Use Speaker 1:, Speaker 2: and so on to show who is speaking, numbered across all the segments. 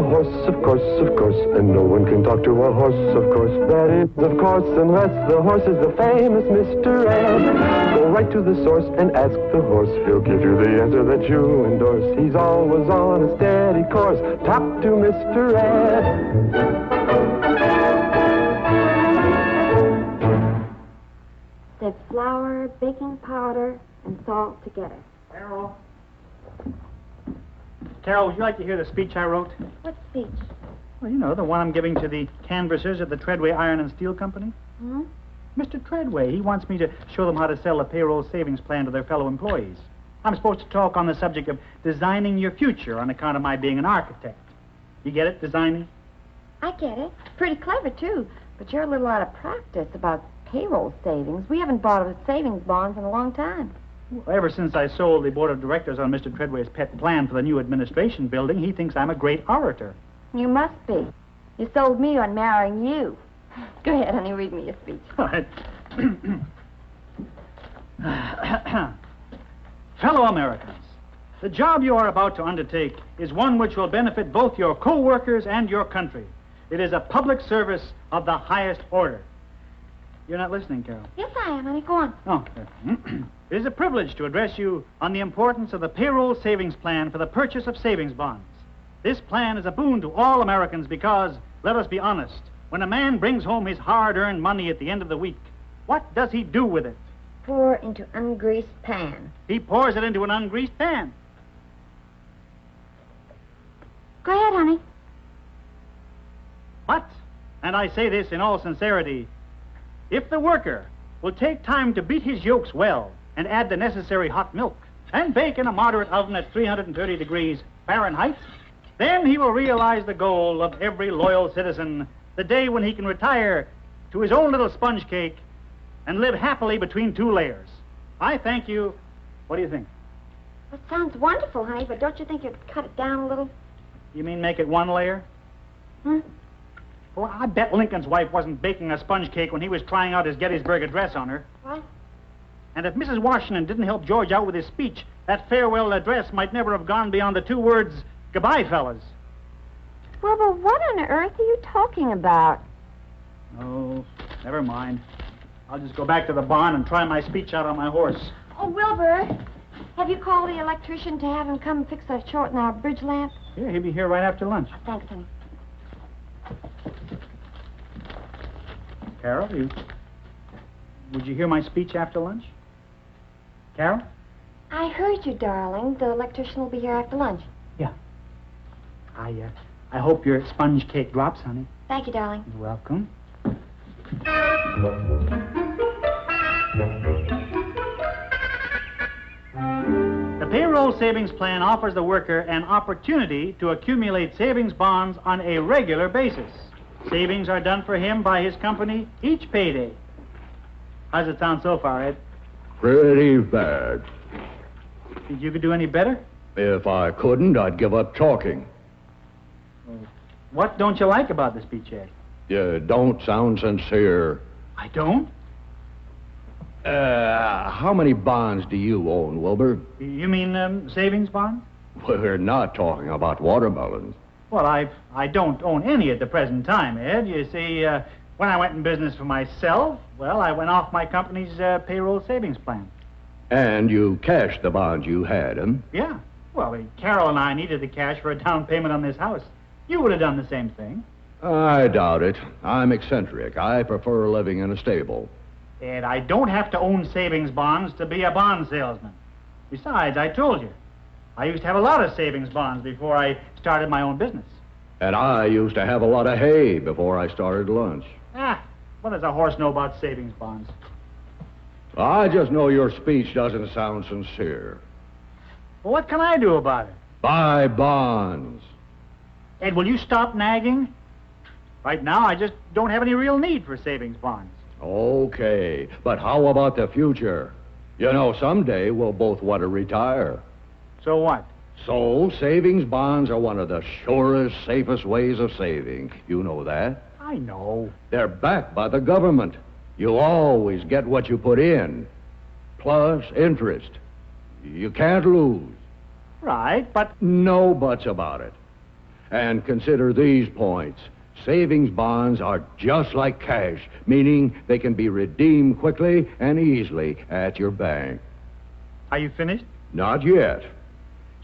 Speaker 1: a horse, of course, and no one can talk to a horse, of course. That is, of course, unless the horse is the famous Mr. Ed. Go right to the source and ask the horse. He'll give you the answer that you endorse. He's always on a steady course. Talk to Mr. Ed.
Speaker 2: There's flour, baking powder, and salt together.
Speaker 3: Carol, would you like to hear the speech I wrote?
Speaker 2: What speech?
Speaker 3: Well, you know, the one I'm giving to the canvassers at the Treadway Iron and Steel Company.
Speaker 2: Hmm?
Speaker 3: Mr. Treadway, he wants me to show them how to sell a payroll savings plan to their fellow employees. I'm supposed to talk on the subject of designing your future on account of my being an architect. You get it, designing?
Speaker 2: I get it. Pretty clever, too. But you're a little out of practice about payroll savings. We haven't bought a savings bonds in a long time.
Speaker 3: Well, ever since I sold the board of directors on Mr. Treadway's pet plan for the new administration building, he thinks I'm a great orator.
Speaker 2: You must be. You sold me on marrying you. Go ahead, honey, read me your speech.
Speaker 3: All right. Fellow Americans, the job you are about to undertake is one which will benefit both your co-workers and your country. It is a public service of the highest order. You're not listening, Carol.
Speaker 2: Yes, I am, honey. Go on.
Speaker 3: Oh. It is a privilege to address you on the importance of the payroll savings plan for the purchase of savings bonds. This plan is a boon to all Americans because, let us be honest, when a man brings home his hard-earned money at the end of the week, what does he do with it?
Speaker 2: Pour into ungreased pan.
Speaker 3: He pours it into an ungreased pan.
Speaker 2: Go ahead, honey.
Speaker 3: But, and I say this in all sincerity, if the worker will take time to beat his yolks well and add the necessary hot milk and bake in a moderate oven at 330 degrees Fahrenheit, then he will realize the goal of every loyal citizen, the day when he can retire to his own little sponge cake and live happily between two layers. I thank you. What do you think?
Speaker 2: That sounds wonderful, honey, but don't you think you'd cut it down a little?
Speaker 3: You mean make it one layer?
Speaker 2: Hmm?
Speaker 3: Well, I bet Lincoln's wife wasn't baking a sponge cake when he was trying out his Gettysburg Address on her.
Speaker 2: What?
Speaker 3: And if Mrs. Washington didn't help George out with his speech, that farewell address might never have gone beyond the two words, "Goodbye, fellas."
Speaker 2: Wilbur, what on earth are you talking about?
Speaker 3: Oh, never mind. I'll just go back to the barn and try my speech out on my horse.
Speaker 2: Oh, Wilbur, have you called the electrician to have him come fix a short in our bridge lamp?
Speaker 3: Yeah, he'll be here right after lunch.
Speaker 2: Thanks, honey.
Speaker 3: Carol, would you hear my speech after lunch? Carol?
Speaker 2: I heard you, darling. The electrician will be here after lunch.
Speaker 3: Yeah. I hope your sponge cake drops, honey.
Speaker 2: Thank you, darling.
Speaker 3: You're welcome. The payroll savings plan offers the worker an opportunity to accumulate savings bonds on a regular basis. Savings are done for him by his company each payday. How's it sound so far, Ed?
Speaker 4: Pretty bad.
Speaker 3: Think you could do any better?
Speaker 4: If I couldn't, I'd give up talking.
Speaker 3: What don't you like about the speech, Ed?
Speaker 4: You don't sound sincere.
Speaker 3: I don't?
Speaker 4: How many bonds do you own, Wilbur?
Speaker 3: You mean savings bonds?
Speaker 4: We're not talking about watermelons.
Speaker 3: Well, I don't own any at the present time, Ed. You see, when I went in business for myself, well, I went off my company's payroll savings plan.
Speaker 4: And you cashed the bonds you had, huh?
Speaker 3: Yeah. Well, Carol and I needed the cash for a down payment on this house. You would have done the same thing.
Speaker 4: I doubt it. I'm eccentric. I prefer living in a stable.
Speaker 3: Ed, I don't have to own savings bonds to be a bond salesman. Besides, I told you, I used to have a lot of savings bonds before I started my own business.
Speaker 4: And I used to have a lot of hay before I started lunch.
Speaker 3: What does a horse know about savings bonds?
Speaker 4: I just know your speech doesn't sound sincere.
Speaker 3: Well, what can I do about it?
Speaker 4: Buy bonds.
Speaker 3: Ed, will you stop nagging? Right now, I just don't have any real need for savings bonds.
Speaker 4: Okay, but how about the future? You know, someday we'll both want to retire.
Speaker 3: So what?
Speaker 4: So, savings bonds are one of the surest, safest ways of saving. You know that?
Speaker 3: I know.
Speaker 4: They're backed by the government. You always get what you put in, plus interest. You can't lose.
Speaker 3: Right, but...
Speaker 4: No buts about it. And consider these points. Savings bonds are just like cash, meaning they can be redeemed quickly and easily at your bank.
Speaker 3: Are you finished?
Speaker 4: Not yet.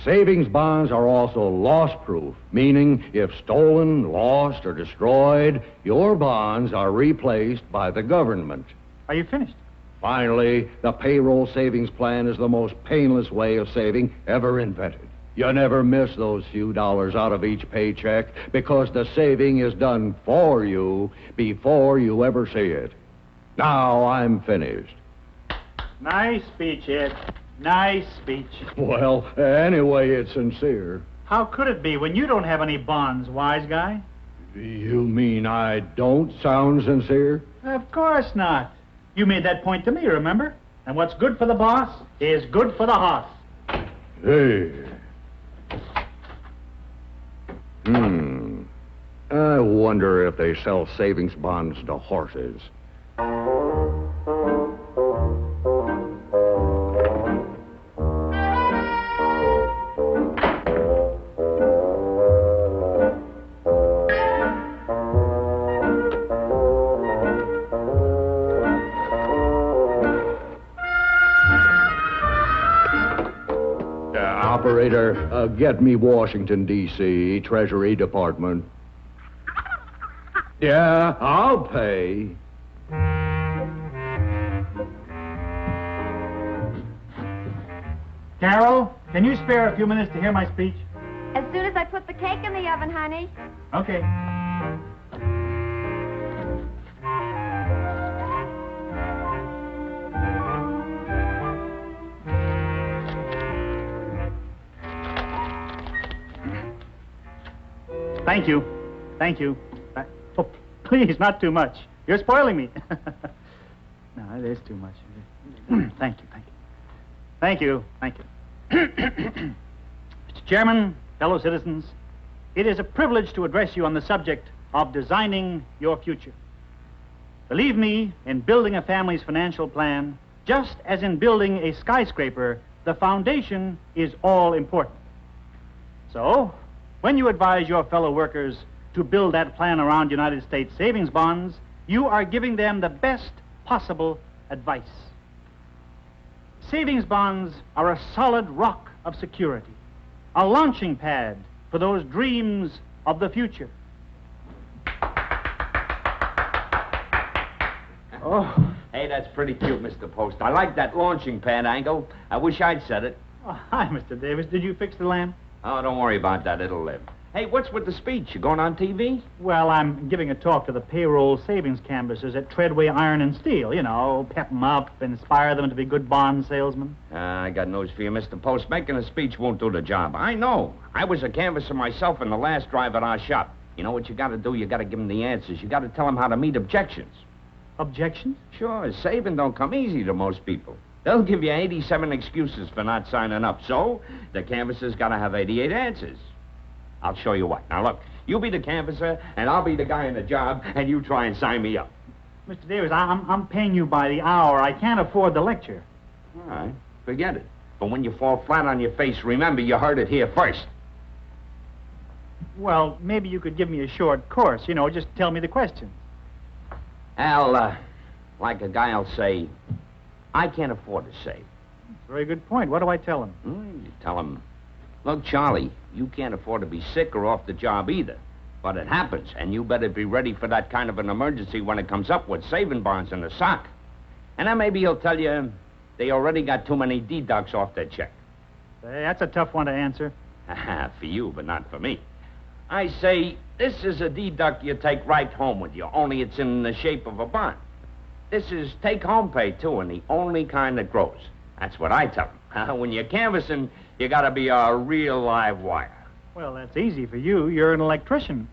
Speaker 4: Savings bonds are also loss-proof, meaning if stolen, lost, or destroyed, your bonds are replaced by the government.
Speaker 3: Are you finished?
Speaker 4: Finally, the payroll savings plan is the most painless way of saving ever invented. You never miss those few dollars out of each paycheck because the saving is done for you before you ever see it. Now I'm finished.
Speaker 3: Nice speech, Ed. Nice speech.
Speaker 4: Well, anyway, it's sincere.
Speaker 3: How could it be when you don't have any bonds, wise guy?
Speaker 4: You mean I don't sound sincere?
Speaker 3: Of course not. You made that point to me, remember? And what's good for the boss is good for the hoss.
Speaker 4: Hey. I wonder if they sell savings bonds to horses. Operator, get me Washington, D.C., Treasury Department. Yeah, I'll pay.
Speaker 3: Carol, can you spare a few minutes to hear my speech?
Speaker 2: As soon as I put the cake in the oven, honey.
Speaker 3: Okay. Thank you. Thank you. Oh, please, not too much. You're spoiling me. No, it is too much. Thank you, thank you. Thank you, thank you. Mr. Chairman, fellow citizens, it is a privilege to address you on the subject of designing your future. Believe me, in building a family's financial plan, just as in building a skyscraper, the foundation is all important. So, when you advise your fellow workers to build that plan around United States savings bonds, you are giving them the best possible advice. Savings bonds are a solid rock of security, a launching pad for those dreams of the future.
Speaker 5: Oh, hey, that's pretty cute, Mr. Post. I like that launching pad angle. I wish I'd said it.
Speaker 3: Oh, hi, Mr. Davis. Did you fix the lamp?
Speaker 5: Oh, don't worry about that. It'll live. Hey, what's with the speech? You going on TV?
Speaker 3: Well, I'm giving a talk to the payroll savings canvassers at Treadway Iron and Steel. You know, pep them up, inspire them to be good bond salesmen.
Speaker 5: I got news for you, Mr. Post. Making a speech won't do the job. I know. I was a canvasser myself in the last drive at our shop. You know what you got to do? You got to give them the answers. You got to tell them how to meet objections.
Speaker 3: Objections?
Speaker 5: Sure, saving don't come easy to most people. They'll give you 87 excuses for not signing up. So, the canvasser's got to have 88 answers. I'll show you what. Now, look, you be the canvasser, and I'll be the guy in the job, and you try and sign me up.
Speaker 3: Mr. Davis, I'm paying you by the hour. I can't afford the lecture.
Speaker 5: All right, forget it. But when you fall flat on your face, remember you heard it here first.
Speaker 3: Well, maybe you could give me a short course. You know, just tell me the questions.
Speaker 5: Al, like a guy'll say, I can't afford to save.
Speaker 3: Very good point. What do I tell him?
Speaker 5: You tell him, look, Charlie, you can't afford to be sick or off the job either. But it happens, and you better be ready for that kind of an emergency when it comes up with saving bonds in the sock. And then maybe he'll tell you they already got too many deducts off their check.
Speaker 3: Hey, that's a tough one to answer.
Speaker 5: For you, but not for me. I say, this is a deduct you take right home with you, only it's in the shape of a bond. This is take-home pay, too, and the only kind that grows. That's what I tell them. When you're canvassing, you got to be a real live wire.
Speaker 3: Well, that's easy for you. You're an electrician.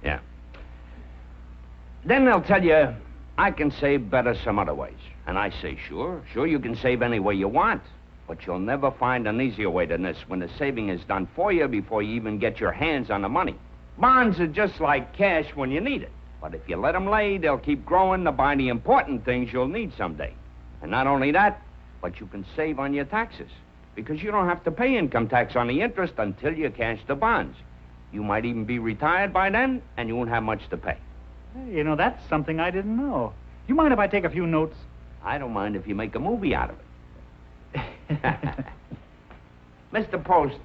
Speaker 5: Yeah. Then they'll tell you, I can save better some other ways. And I say, sure, you can save any way you want. But you'll never find an easier way than this when the saving is done for you before you even get your hands on the money. Bonds are just like cash when you need it. But if you let them lay, they'll keep growing to buy the important things you'll need someday. And not only that, but you can save on your taxes. because you don't have to pay income tax on the interest until you cash the bonds. You might even be retired by then, and you won't have much to pay.
Speaker 3: Hey, you know, that's something I didn't know. You mind if I take a few notes?
Speaker 5: I don't mind if you make a movie out of it. Mr. Post,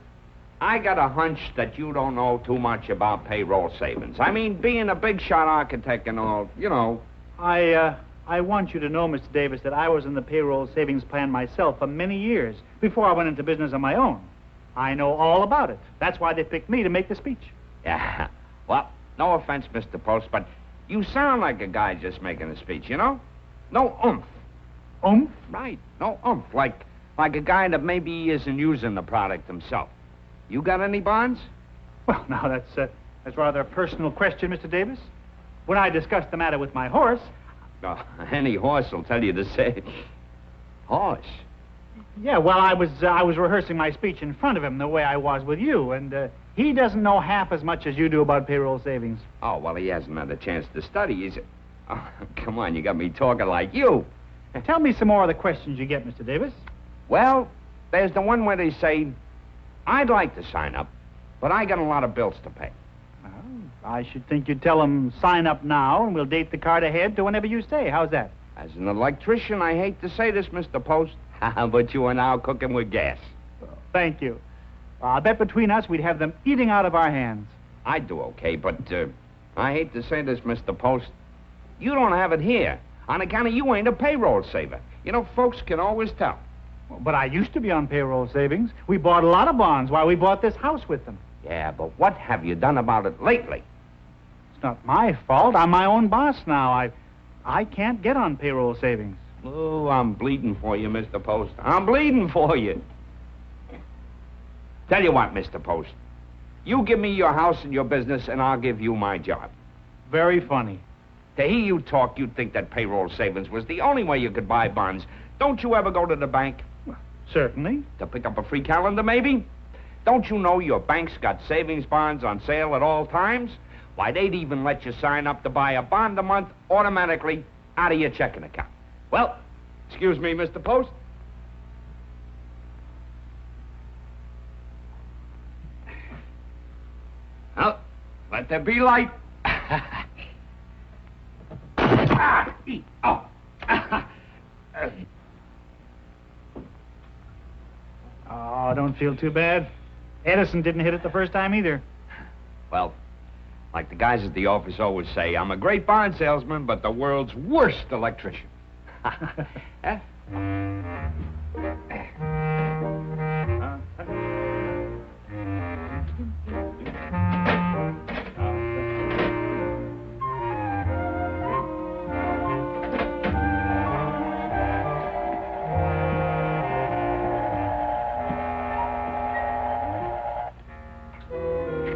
Speaker 5: I got a hunch that you don't know too much about payroll savings. I mean, being a big-shot architect and all, you know.
Speaker 3: I want you to know, Mr. Davis, that I was in the payroll savings plan myself for many years before I went into business on my own. I know all about it. That's why they picked me to make the speech.
Speaker 5: Yeah. Well, no offense, Mr. Post, but you sound like a guy just making a speech, you know? No oomph.
Speaker 3: Oomph?
Speaker 5: Right. No oomph. Like a guy that maybe isn't using the product himself. You got any bonds?
Speaker 3: Well, now, that's rather a personal question, Mr. Davis. When I discussed the matter with my horse...
Speaker 5: Oh, any horse will tell you the same. Horse?
Speaker 3: Yeah, well, I was rehearsing my speech in front of him the way I was with you, and he doesn't know half as much as you do about payroll savings.
Speaker 5: Oh, well, he hasn't had a chance to study, is it? Oh, come on, you got me talking like you.
Speaker 3: Tell me some more of the questions you get, Mr. Davis.
Speaker 5: Well, there's the one where they say, I'd like to sign up, but I got a lot of bills to pay.
Speaker 3: Well, I should think you'd tell them, sign up now, and we'll date the card ahead to whenever you stay. How's that?
Speaker 5: As an electrician, I hate to say this, Mr. Post, but you are now cooking with gas.
Speaker 3: Thank you. I'll bet between us we'd have them eating out of our hands.
Speaker 5: I'd do okay, but I hate to say this, Mr. Post. You don't have it here on account of you ain't a payroll saver. You know, folks can always tell.
Speaker 3: Well, but I used to be on payroll savings. We bought a lot of bonds while we bought this house with them.
Speaker 5: Yeah, but what have you done about it lately?
Speaker 3: It's not my fault. I'm my own boss now. I can't get on payroll savings.
Speaker 5: Oh, I'm bleeding for you, Mr. Post. I'm bleeding for you. Tell you what, Mr. Post. You give me your house and your business, and I'll give you my job.
Speaker 3: Very funny.
Speaker 5: To hear you talk, you'd think that payroll savings was the only way you could buy bonds. Don't you ever go to the bank?
Speaker 3: Well, certainly.
Speaker 5: To pick up a free calendar, maybe? Don't you know your bank's got savings bonds on sale at all times? Why, they'd even let you sign up to buy a bond a month automatically out of your checking account. Well, excuse me, Mr. Post. Well, let there be light. Oh.
Speaker 3: Oh, don't feel too bad. Edison didn't hit it the first time either.
Speaker 5: Well, like the guys at the office always say, I'm a great bond salesman, but the world's worst electrician. Huh?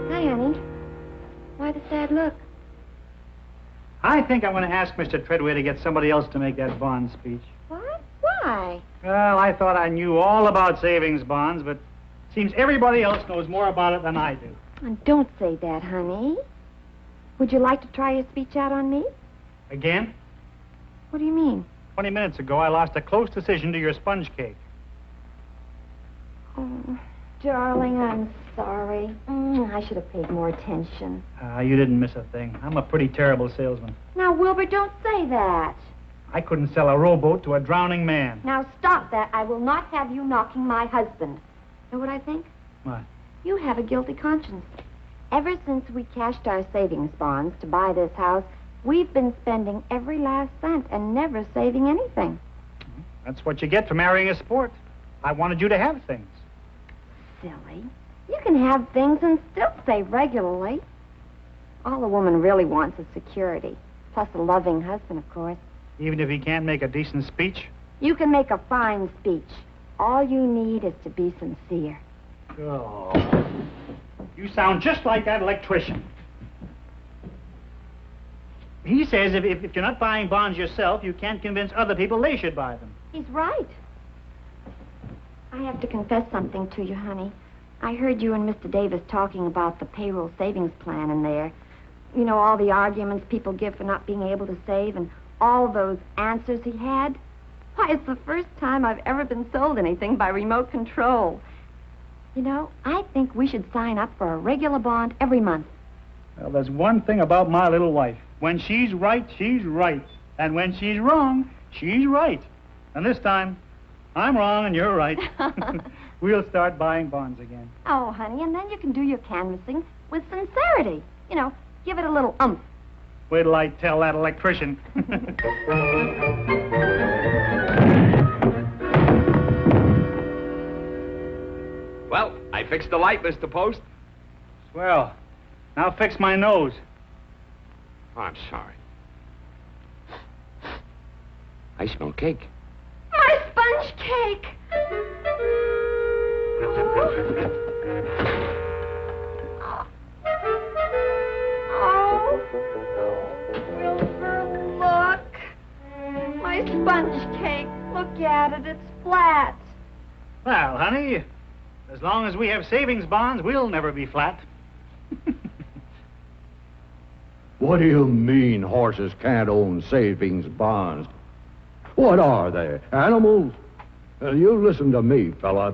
Speaker 2: Hi, honey. Why the sad look?
Speaker 3: I think I'm going to ask Mr. Treadway to get somebody else to make that bond speech.
Speaker 2: What? Why?
Speaker 3: Well, I thought I knew all about savings bonds, but seems everybody else knows more about it than I do.
Speaker 2: Oh, don't say that, honey. Would you like to try your speech out on me?
Speaker 3: Again?
Speaker 2: What do you mean?
Speaker 3: 20 minutes ago, I lost a close decision to your sponge cake.
Speaker 2: Oh, darling, I'm sorry. I should have paid more attention.
Speaker 3: You didn't miss a thing. I'm a pretty terrible salesman.
Speaker 2: Now, Wilbur, don't say that.
Speaker 3: I couldn't sell a rowboat to a drowning man.
Speaker 2: Now, stop that. I will not have you knocking my husband. Know what I think?
Speaker 3: What?
Speaker 2: You have a guilty conscience. Ever since we cashed our savings bonds to buy this house, we've been spending every last cent and never saving anything.
Speaker 3: That's what you get for marrying a sport. I wanted you to have things.
Speaker 2: Silly. You can have things and still save regularly. All a woman really wants is security, plus a loving husband, of course.
Speaker 3: Even if he can't make a decent speech?
Speaker 2: You can make a fine speech. All you need is to be sincere.
Speaker 3: Oh. You sound just like that electrician. He says if you're not buying bonds yourself, you can't convince other people they should buy them.
Speaker 2: He's right. I have to confess something to you, honey. I heard you and Mr. Davis talking about the payroll savings plan in there. You know, all the arguments people give for not being able to save and all those answers he had. Why, it's the first time I've ever been sold anything by remote control. You know, I think we should sign up for a regular bond every month.
Speaker 3: Well, there's one thing about my little wife. When she's right, she's right. And when she's wrong, she's right. And this time, I'm wrong and you're right. We'll start buying bonds again.
Speaker 2: Oh, honey, and then you can do your canvassing with sincerity. You know, give it a little umph.
Speaker 3: Wait till I tell that electrician.
Speaker 5: Well, I fixed the light, Mr. Post.
Speaker 3: Well, now fix my nose.
Speaker 5: Oh, I'm sorry. I smell cake.
Speaker 2: My sponge cake! Wilbur, look. My sponge cake. Look at it. It's flat.
Speaker 3: Well, honey, as long as we have savings bonds, we'll never be flat.
Speaker 4: What do you mean horses can't own savings bonds? What are they, animals? You listen to me, fella.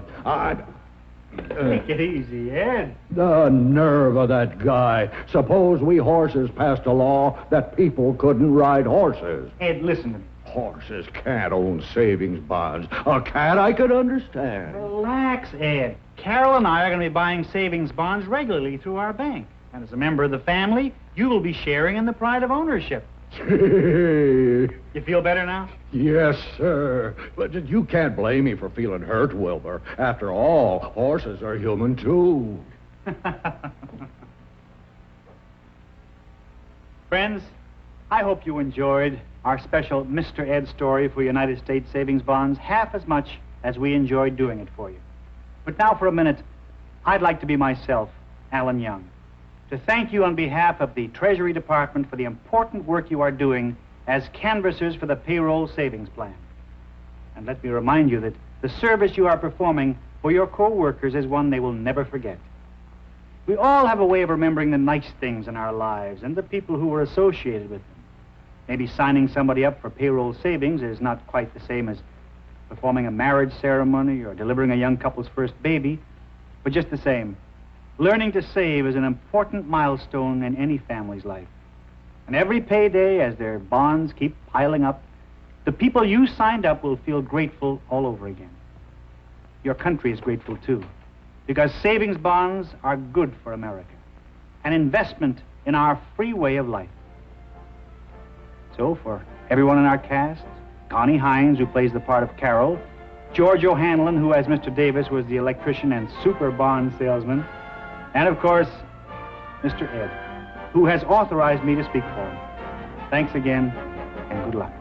Speaker 3: Take it easy, Ed.
Speaker 4: The nerve of that guy. Suppose we horses passed a law that people couldn't ride horses.
Speaker 3: Ed, listen to me.
Speaker 4: Horses can't own savings bonds. A cat I could understand.
Speaker 3: Relax, Ed. Carol and I are going to be buying savings bonds regularly through our bank. And as a member of the family, you will be sharing in the pride of ownership. You feel better now?
Speaker 4: Yes, sir. But you can't blame me for feeling hurt, Wilbur. After all, horses are human, too.
Speaker 3: Friends, I hope you enjoyed our special Mr. Ed story for United States Savings Bonds half as much as we enjoyed doing it for you. But now for a minute, I'd like to be myself, Alan Young, to thank you on behalf of the Treasury Department for the important work you are doing as canvassers for the payroll savings plan. And let me remind you that the service you are performing for your co-workers is one they will never forget. We all have a way of remembering the nice things in our lives and the people who were associated with them. Maybe signing somebody up for payroll savings is not quite the same as performing a marriage ceremony or delivering a young couple's first baby, but just the same, learning to save is an important milestone in any family's life. And every payday, as their bonds keep piling up, the people you signed up will feel grateful all over again. Your country is grateful, too, because savings bonds are good for America, an investment in our free way of life. So, for everyone in our cast, Connie Hines, who plays the part of Carol, George O'Hanlon, who, as Mr. Davis, was the electrician and super bond salesman, and, of course, Mr. Ed, who has authorized me to speak for him. Thanks again, and good luck.